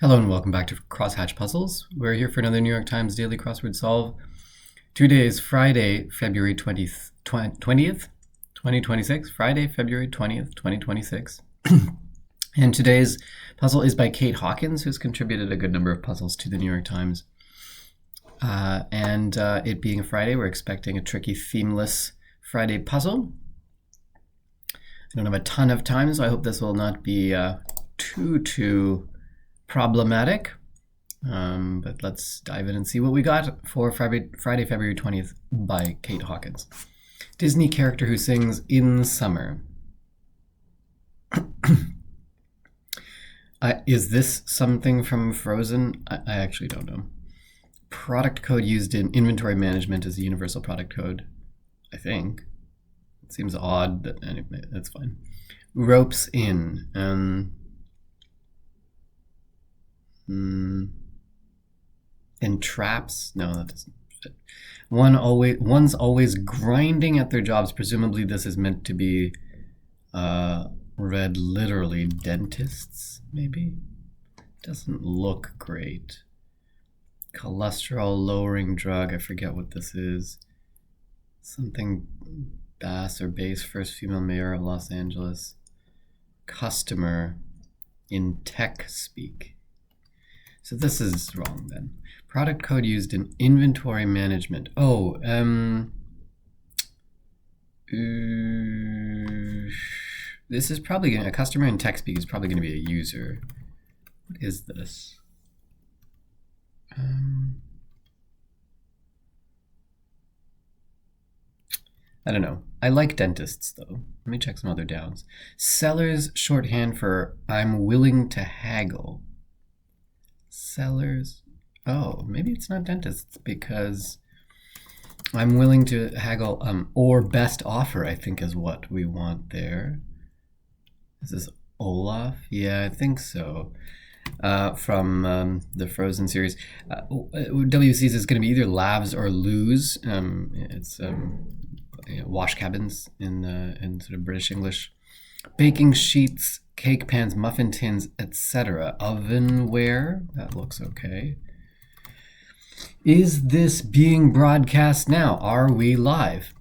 Hello and welcome back to Crosshatch Puzzles. We're here for another New York Times Daily Crossword Solve. Today is Friday, February 20th, 2026. Friday, February 20th, 2026. And today's puzzle is by Kate Hawkins, who's contributed a good number of puzzles to the New York Times. It being a Friday, we're expecting a tricky themeless Friday puzzle. I don't have a ton of time, so I hope this will not be too problematic, but let's dive in and see what we got for Friday, February 20th by Kate Hawkins. Disney character who sings in summer. Is this something from Frozen? I actually don't know. Product code used in inventory management is a universal product code, I think. It seems odd, but anyway, that's fine. Ropes in. Entraps? No, that doesn't fit. One's always grinding at their jobs. Presumably this is meant to be read literally. Dentists, maybe? Doesn't look great. Cholesterol lowering drug. I forget what this is. Something Bass or Base, first female mayor of Los Angeles. Customer in tech speak. So this is wrong then. Product code used in inventory management. Oh, this is probably going to, a customer in tech speak is probably going to be a user. What is this? I don't know. I like dentists though. Let me check some other downs. Seller's shorthand for I'm willing to haggle. Sellers. Oh, maybe it's not dentists because I'm willing to haggle. Or best offer, I think, is what we want there. Is this Olaf? Yeah, I think so. From the Frozen series. WC's is going to be either Lavs or Lose. It's wash cabins in sort of British English. Baking sheets, cake pans, muffin tins, etc. Ovenware, that looks okay. Is this being broadcast now? Are we live?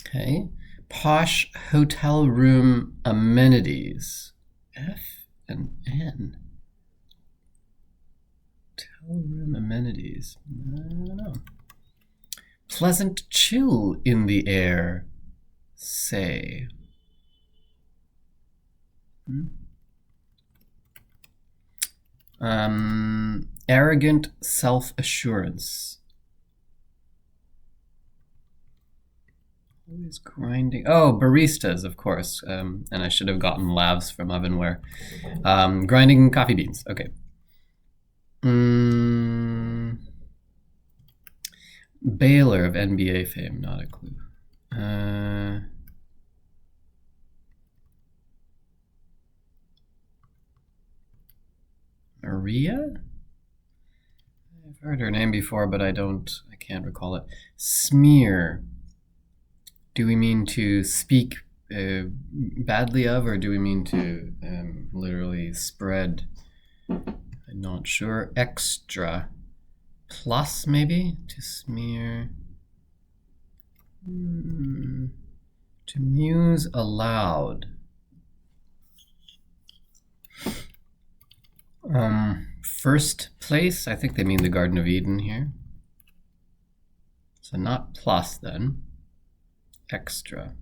Okay. Posh hotel room amenities. F and N. Hotel room amenities. I don't know. Pleasant chill in the air. Say. Arrogant self-assurance. Always grinding. Oh, baristas, of course. And I should have gotten Lavs from Ovenware. Grinding coffee beans. Okay. Baylor of NBA fame. Not a clue. Maria? I've heard her name before, but I can't recall it. Smear. Do we mean to speak badly of, or do we mean to literally spread? I'm not sure. Extra. Plus, maybe? To smear. To muse aloud. First place, I think they mean the Garden of Eden here. So not plus then. Extra.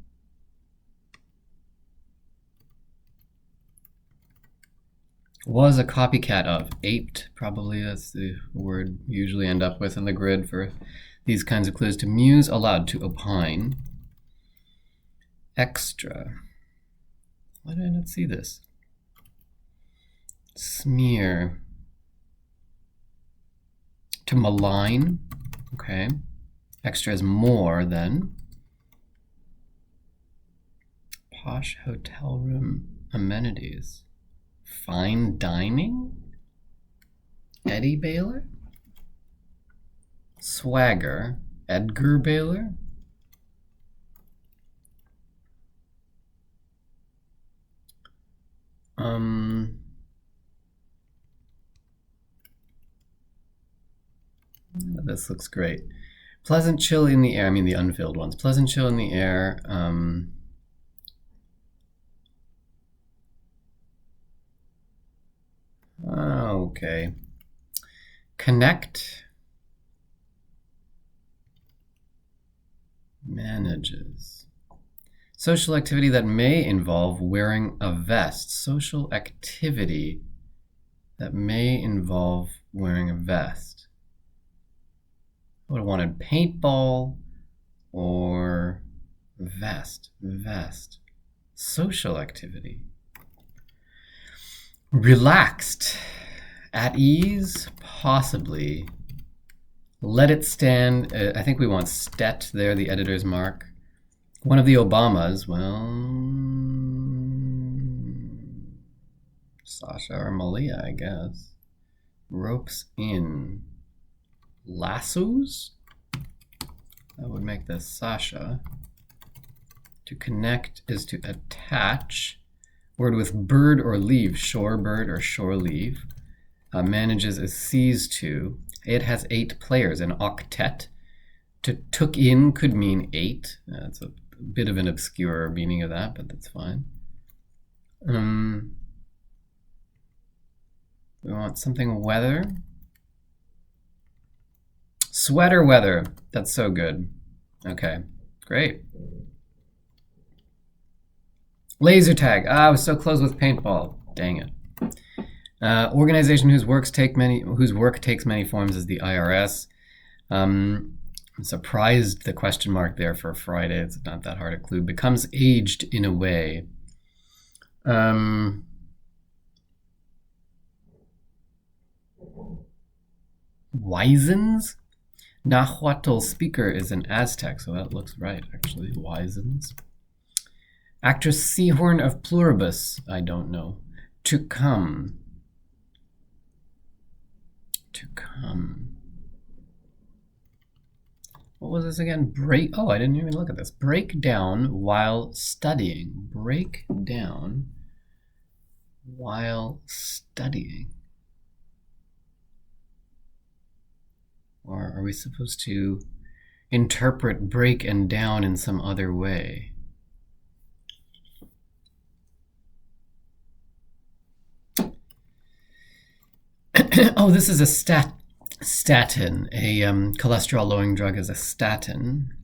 Was a copycat of. Aped, probably. That's the word we usually end up with in the grid for these kinds of clues. To muse aloud, to opine. Extra. Why did I not see this? Smear. To malign. Okay. Extra is more then. Posh hotel room amenities. Fine dining? Eddie Baylor? Swagger? Edgar Baylor? This looks great. Pleasant chill in the air. I mean the unfilled ones. Pleasant chill in the air. Okay. Connect. Manages. Social activity that may involve wearing a vest. Social activity that may involve wearing a vest. I would have wanted paintball or vest. Vest. Social activity. Relaxed. At ease, possibly. Let it stand. I think we want stet there, the editor's mark. One of the Obamas, well, Sasha or Malia, I guess. Ropes in. Lassos? That would make this Sasha. To connect is to attach. Word with bird or leave, shore bird or shore leave. Manages is sees to. It has 8 players, an octet. To took in could mean 8. That's a bit of an obscure meaning of that, but that's fine. We want something weather. Sweater weather. That's so good. Okay, great. Laser tag. I was so close with paintball. Dang it. Organization whose work takes many forms is the IRS. I'm surprised the question mark there for Friday. It's not that hard a clue. Becomes aged in a way. Wisens? Nahuatl speaker is an Aztec, so that looks right, actually. Wisens. Actress Seahorn of Pluribus. I don't know. To come. To come. What was this again? Break. Oh, I didn't even look at this. Break down while studying. Break down while studying. Or are we supposed to interpret break and down in some other way? Oh, this is a statin. A cholesterol-lowering drug is a statin.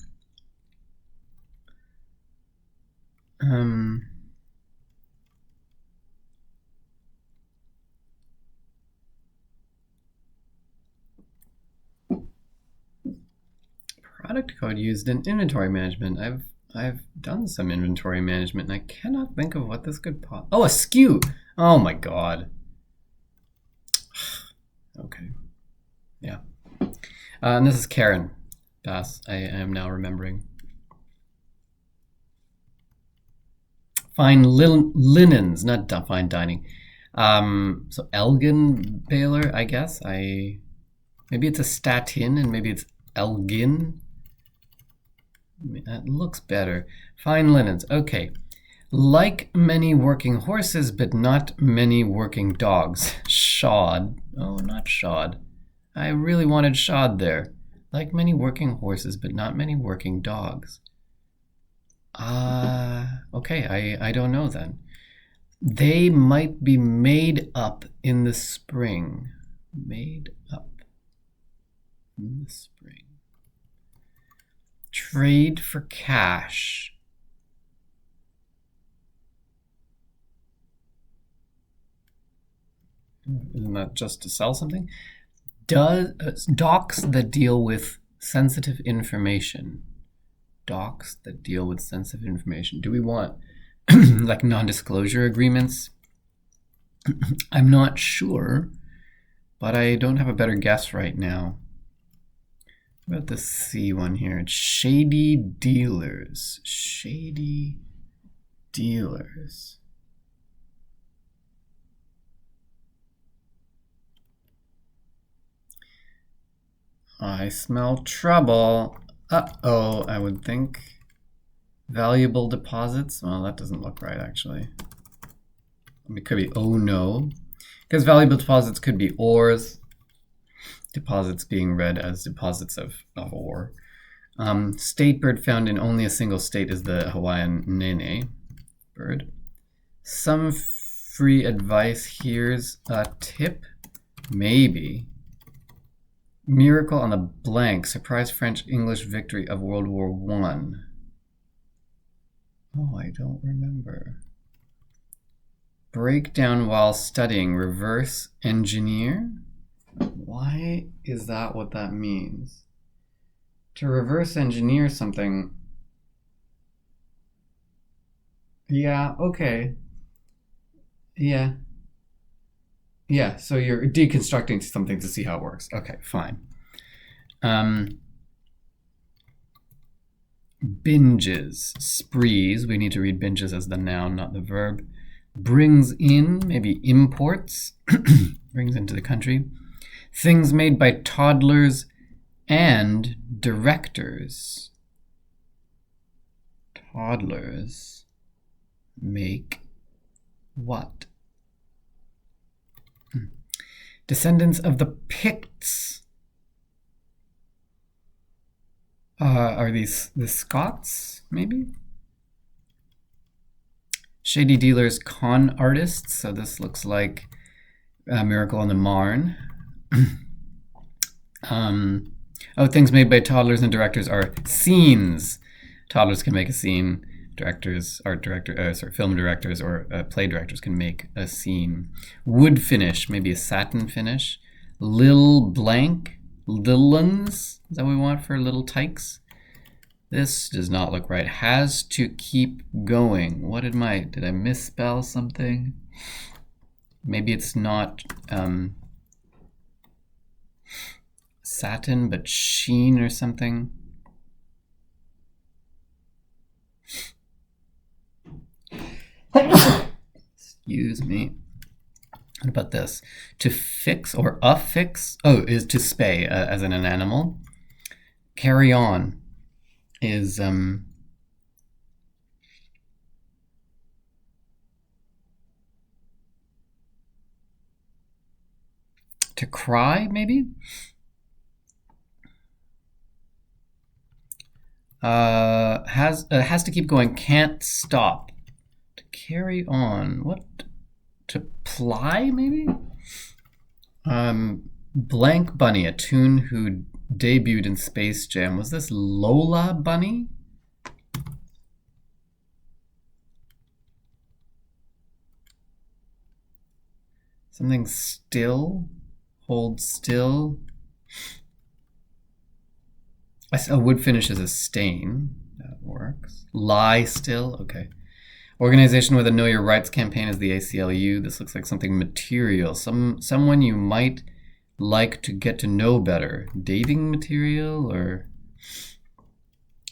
Product code used in inventory management. I've done some inventory management, and I cannot think of what this could Oh, a SKU. Oh my god. Okay. Yeah. And this is Karen Bass. I am now remembering. Fine linens, not fine dining. So Elgin Baylor, I guess. Maybe it's a statin and maybe it's Elgin. That looks better. Fine linens. Okay. Like many working horses, but not many working dogs. Shod. Oh, not shod. I really wanted shod there. Like many working horses, but not many working dogs. Okay, I don't know then. They might be made up in the spring. Made up in the spring. Trade for cash. Isn't that just to sell something? Docs that deal with sensitive information. Docs that deal with sensitive information. Do we want like non-disclosure agreements? I'm not sure, but I don't have a better guess right now. What about the C one here? It's shady dealers. Shady dealers. I smell trouble. Uh-oh, I would think. Valuable deposits. Well, that doesn't look right, actually. It could be oh no. Because valuable deposits could be ores. Deposits being read as deposits of ore. State bird found in only a single state is the Hawaiian nene bird. Some free advice. Here's a tip. Maybe. Miracle on the blank. Surprise French-English victory of World War I. Oh, I don't remember. Breakdown while studying. Reverse engineer. Why is that what that means? To reverse engineer something. Yeah, okay. Yeah. Yeah, so you're deconstructing something to see how it works. Okay, fine. Binges, sprees. We need to read binges as the noun, not the verb. Brings in, maybe imports. Brings into the country. Things made by toddlers and directors. Toddlers make what? Descendants of the Picts. Are these the Scots, maybe? Shady dealers, con artists. So this looks like Miracle on the Marne. Things made by toddlers and directors are scenes. Toddlers can make a scene. Film directors or play directors can make a scene. Wood finish, maybe a satin finish. Lil blank, lillans. Is that what we want for little tykes? This does not look right. Has to keep going. What did I misspell something? Maybe it's not satin, but sheen or something. Excuse me. What about this? To fix or affix, is to spay, as in an animal. Carry on is to cry, maybe? Has to keep going, can't stop. To carry on, what? To ply, maybe? Blank Bunny, a tune who debuted in Space Jam. Was this Lola Bunny? Something still? Hold still? A wood finish is a stain. That works. Lie still? Okay. Organization with a Know Your Rights campaign is the ACLU. This looks like something material. Someone you might like to get to know better. Dating material or,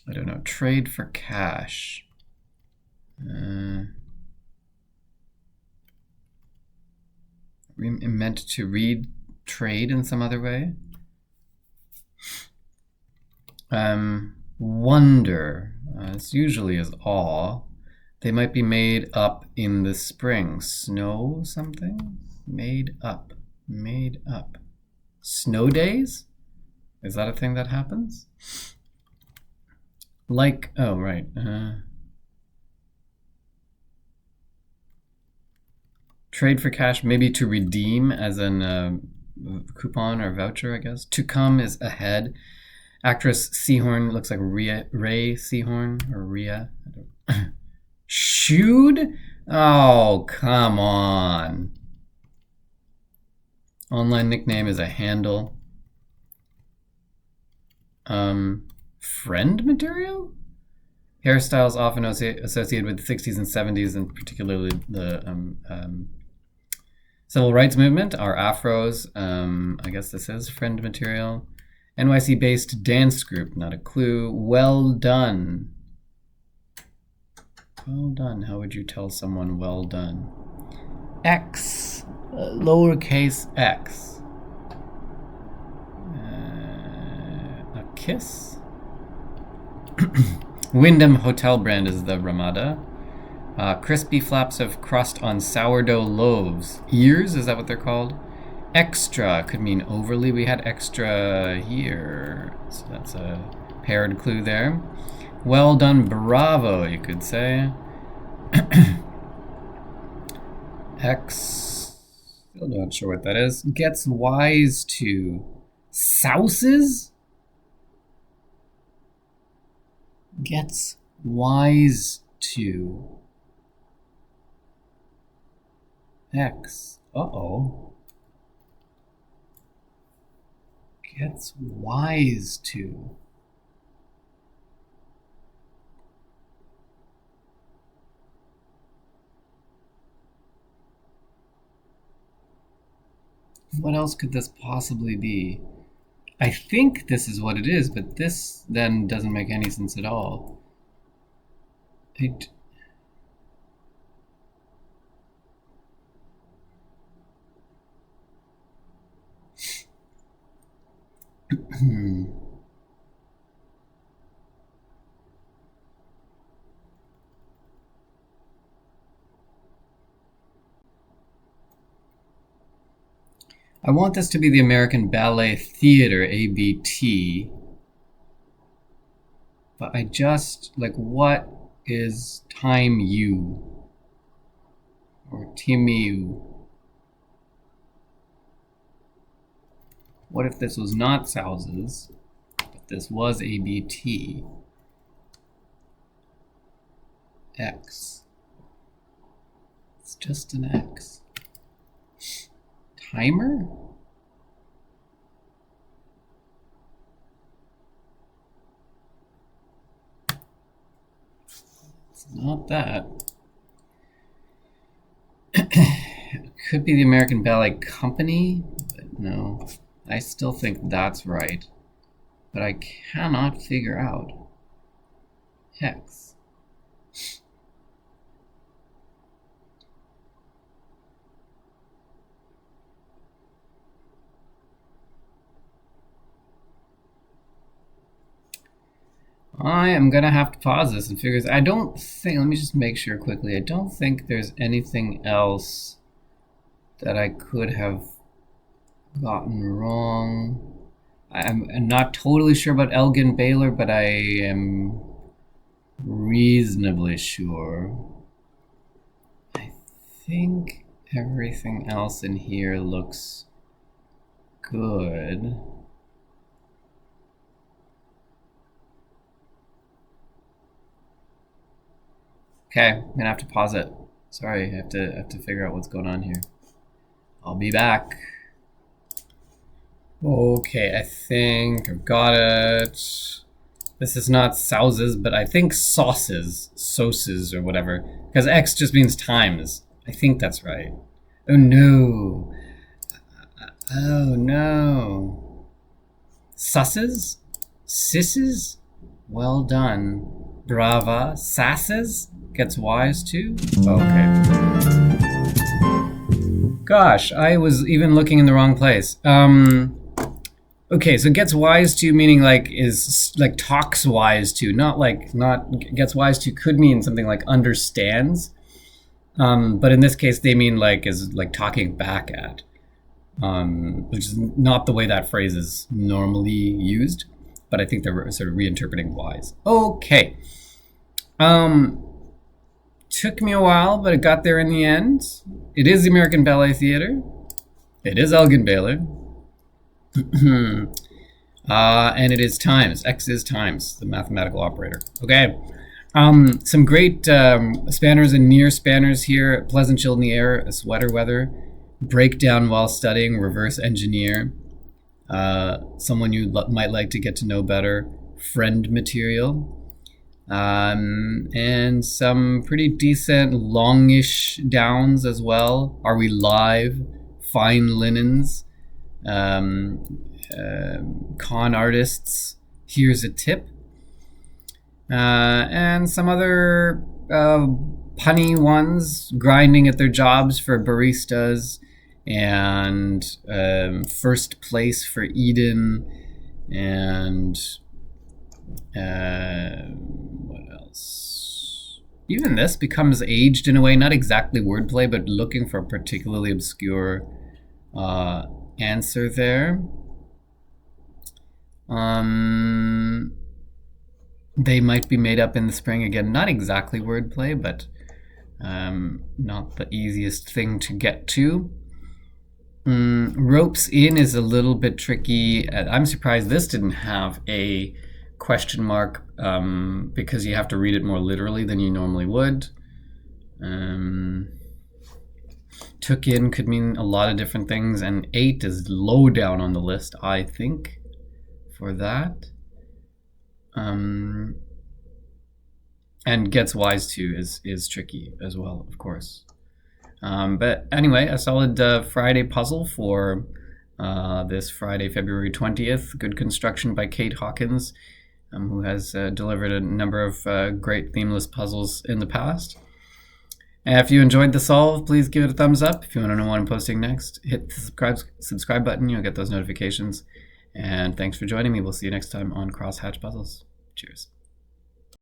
I don't know, trade for cash. Meant to read trade in some other way. Wonder. This usually is awe. They might be made up in the spring. Snow something? Made up. Made up. Snow days? Is that a thing that happens? Like, oh, right. Trade for cash, maybe to redeem as in a coupon or voucher, I guess. To come is ahead. Actress Seahorn looks like Ray Seahorn or Rhea. Shooed? Oh, come on. Online nickname is a handle. Friend material? Hairstyles often associated with the 60s and 70s, and particularly the civil rights movement are afros. I guess this is friend material. NYC-based dance group, not a clue. Well done. Well done. How would you tell someone well done? X, lowercase x. A kiss? Wyndham Hotel brand is the Ramada. Crispy flaps of crust on sourdough loaves. Ears, is that what they're called? Extra could mean overly. We had extra here. So that's a paired clue there. Well done, bravo, you could say. X, still not sure what that is. Gets wise to. Souses? Gets wise to. X. Uh-oh. Gets wise to. What else could this possibly be? I think this is what it is, but this then doesn't make any sense at all. I want this to be the American Ballet Theater, ABT. But I just, like, what is time you? Or Timu? What if this was not Souses, but this was ABT? X. It's just an X. Timer? It's not that. It could be the American Ballet Company, but no. I still think that's right. But I cannot figure out. Hex. I am gonna have to pause this and figure this. I don't think, let me just make sure quickly. I don't think there's anything else that I could have gotten wrong. I'm not totally sure about Elgin Baylor, but I am reasonably sure. I think everything else in here looks good. Okay, I'm gonna have to pause it. Sorry, I have to figure out what's going on here. I'll be back. Okay, I think I've got it. This is not Souses, but I think sauces, sauces or whatever, because X just means times. I think that's right. Oh no. Oh no. Susses? Sisses? Well done. Brava. Sasses? Gets wise too? Okay. Gosh, I was even looking in the wrong place. Okay, so gets wise to meaning like is like talks wise to, not gets wise to could mean something like understands. But in this case they mean like is like talking back at. Which is not the way that phrase is normally used, but I think they're sort of reinterpreting wise. Okay. Took me a while, but it got there in the end. It is the American Ballet Theater. It is Elgin Baylor. And it is times. X is times, the mathematical operator. Okay. Some great spanners and near spanners here. Pleasant chill in the air, sweater weather. Breakdown while studying, reverse engineer. Someone you might like to get to know better. Friend material. And some pretty decent longish downs as well. Are we live? Fine linens. Con artists. Here's a tip. And some other punny ones. Grinding at their jobs for baristas. And first place for Eden. And what else? Even this becomes aged in a way, not exactly wordplay, but looking for a particularly obscure answer there. They might be made up in the spring. Again, not exactly wordplay, but not the easiest thing to get to. Ropes in is a little bit tricky. I'm surprised this didn't have a question mark because you have to read it more literally than you normally would. Took in could mean a lot of different things, and 8 is low down on the list, I think, for that. And gets wise to is tricky as well, of course. But anyway, a solid Friday puzzle for this Friday, February 20th. Good construction by Kate Hawkins, who has delivered a number of great themeless puzzles in the past. And if you enjoyed the solve, please give it a thumbs up. If you want to know what I'm posting next, hit the subscribe button. You'll get those notifications. And thanks for joining me. We'll see you next time on Crosshatch Puzzles. Cheers.